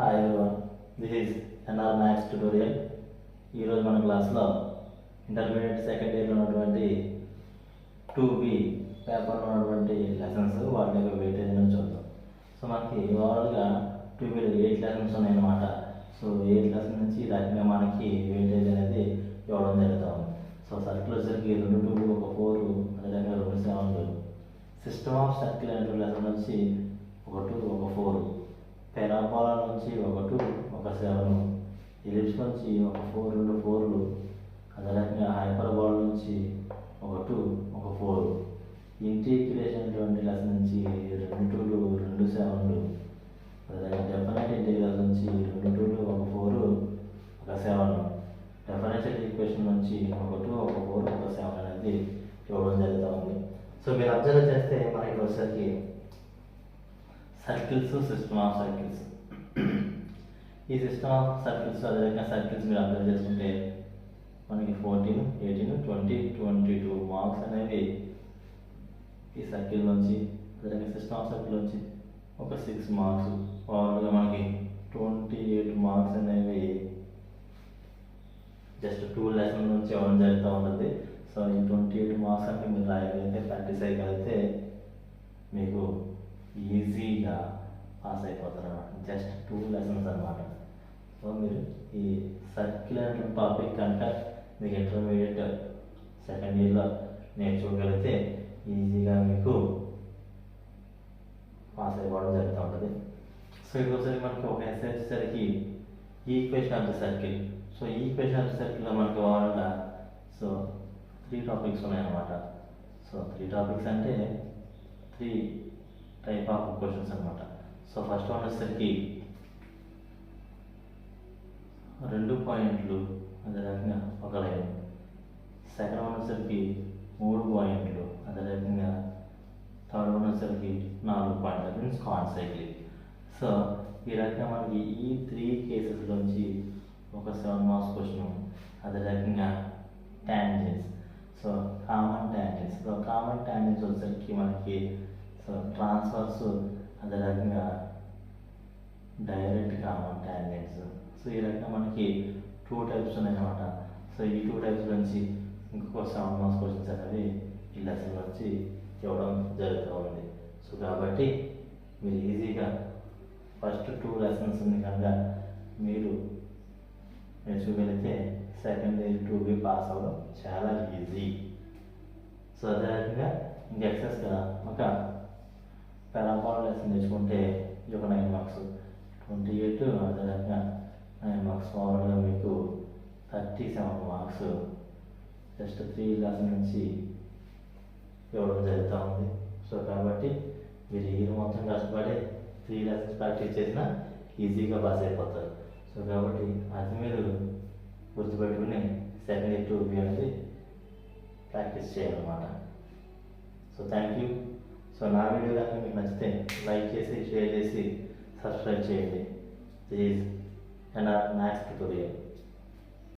Hi everyone, this is NR maths tutorial. ఈరోజు మన క్లాస్లో ఇంటర్మీడియట్ సెకండ్ ఇయర్లో ఉన్నటువంటి 2B పేపర్లో ఉన్నటువంటి లెసన్స్ వాటి యొక్క వెయిటేజ్ అనేది చూద్దాం. సో మనకి ఓవరాల్గా 2Bలో 8 లెసన్స్ ఉన్నాయన్నమాట. సో 8 లెసన్ నుంచి ఈ రకంగా మనకి వెయిటేజ్ అనేది ఇవ్వడం జరుగుతూ ఉంది. సో సర్కిల్ వచ్చేసరికి 2 2 ఒక 4, అదేవిధంగా 2 7, సిస్టమ్ ఆఫ్ సర్కిల్ అనే లెసన్ నుంచి ఒక 2 ఒక 4, పెరాబోలా నుంచి ఒక 2 ఒక 7, ఎలిప్స్ నుంచి ఒక 4 2 4లు, అదేవిధంగా హైపర్బోలా నుంచి ఒక 2 ఒక 4, ఇంటిగ్రేషన్ అటువంటి లెసన్ నుంచి 2 2 2 7లు, అదేవిధంగా డెఫినెట్ ఇంటిగ్రల్ నుంచి 2 2 ఒక 4 ఒక 7, డిఫరెన్షియల్ ఈక్వేషన్ నుంచి ఒక 2 ఒక 4 ఒక 7 అనేది ఇవ్వడం జరుగుతూ ఉంది. సో మీరు అబ్జర్వ్ చేస్తే మనకి వచ్చేసరికి సర్కిల్స్, సిస్టమ్ ఆఫ్ సర్కిల్స్, ఈ సిస్టమ్ ఆఫ్ సర్కిల్స్ అదేవిధంగా సర్కిల్స్ మీరు అబ్జర్వ్ చేసుకుంటే మనకి 14 18 20 22 మార్క్స్ అనేవి ఈ సర్కిల్ నుంచి, అదేవిధంగా సిస్టమ్ ఆఫ్ సర్కిల్ నుంచి ఒక 6 మార్క్స్, ఓవరాల్గా మనకి 28 మార్క్స్ అనేవి జస్ట్ 2 లెసన్ నుంచి ఇవ్వడం జరుగుతూ ఉంటుంది. సో ఈ 28 మార్క్స్ అంటే మీరు రాయగలిగితే, ప్రాక్టీస్ అయ్యగలిగితే మీకు ఈజీగా పాస్ అయిపోతారు అన్నమాట. జస్ట్ 2 లెసన్స్ అనమాట. సో మీరు ఈ సర్క్యులర్ టాపిక్ కనుక మీకు ఇంటర్మీడియట్ సెకండ్ ఇయర్లో నేర్చుకోగలిగితే ఈజీగా మీకు పాస్ అయిపోవడం జరుగుతూ ఉంటుంది. సో ఇంకోసారి మనకి ఒక ఎస్ఐ వచ్చేసరికి equation of the circle. So equation of the సర్కిల్లో మనకి ఓవరాల్గా సో 3 టాపిక్స్ ఉన్నాయన్నమాట. సో 3 టాపిక్స్ అంటే 3 టైప్ ఆఫ్ క్వశ్చన్స్ అనమాట. సో ఫస్ట్ వన్ వచ్చేసరికి 2 పాయింట్లు, అదే రకంగా ఒక లైన్. సెకండ్ వన్ వచ్చేసరికి 3 పాయింట్లు, అదే రకంగా థర్డ్ వన్ వచ్చేసరికి 4 పాయింట్లు, మీన్స్ కాన్ సైక్లిక్. సో ఈ రకంగా మనకి ఈ 3 కేసెస్లోంచి ఒక 7 మార్క్స్ క్వశ్చన్, అదే రకంగా tangents. So common tangents. So common tangents వచ్చేసరికి మనకి సో ట్రాన్స్ఫర్స్, అదే రకంగా డైరెక్ట్ కామన్ టాంజెంట్స్. సో ఈ రకంగా మనకి 2 టైప్స్ ఉన్నాయన్నమాట. సో ఈ 2 టైప్స్ నుంచి ఇంకొక 7 మార్క్స్ క్వశ్చన్స్ అనేవి ఈ లెసన్ నుంచి ఇవ్వడం జరుగుతూ ఉంది. సో కాబట్టి మీరు ఈజీగా ఫస్ట్ 2 లెసన్స్ కనుక మీరు నేర్చుకోగలిగితే సెకండ్ ఇయర్ 2B పాస్ అవ్వడం చాలా ఈజీ. సో అదే రకంగా ఇంకా ఎక్సెస్గా ఒక పెరాబోలా లెసన్ నేర్చుకుంటే ఇది ఒక 9 మార్క్స్, 28, అదే రకంగా 9 మార్క్స్, ఓవర్గా మీకు 37 మార్క్స్ జస్ట్ 3 లెసన్ నుంచి ఇవ్వడం జరుగుతూ ఉంది. సో కాబట్టి మీరు ఈ మొత్తం కష్టపడి 3 లెసన్స్ ప్రాక్టీస్ చేసినా ఈజీగా పాస్ అయిపోతారు. సో కాబట్టి అది మీరు గుర్తుపెట్టుకుని సెకండ్ ఇయర్ 2B అనేది ప్రాక్టీస్ చేయాలన్నమాట. So thank you. సో నా వీడియో కనుక మీకు నచ్చితే లైక్ చేసి, షేర్ చేసి, సబ్స్క్రైబ్ చేయండి. This is NR maths tutorial.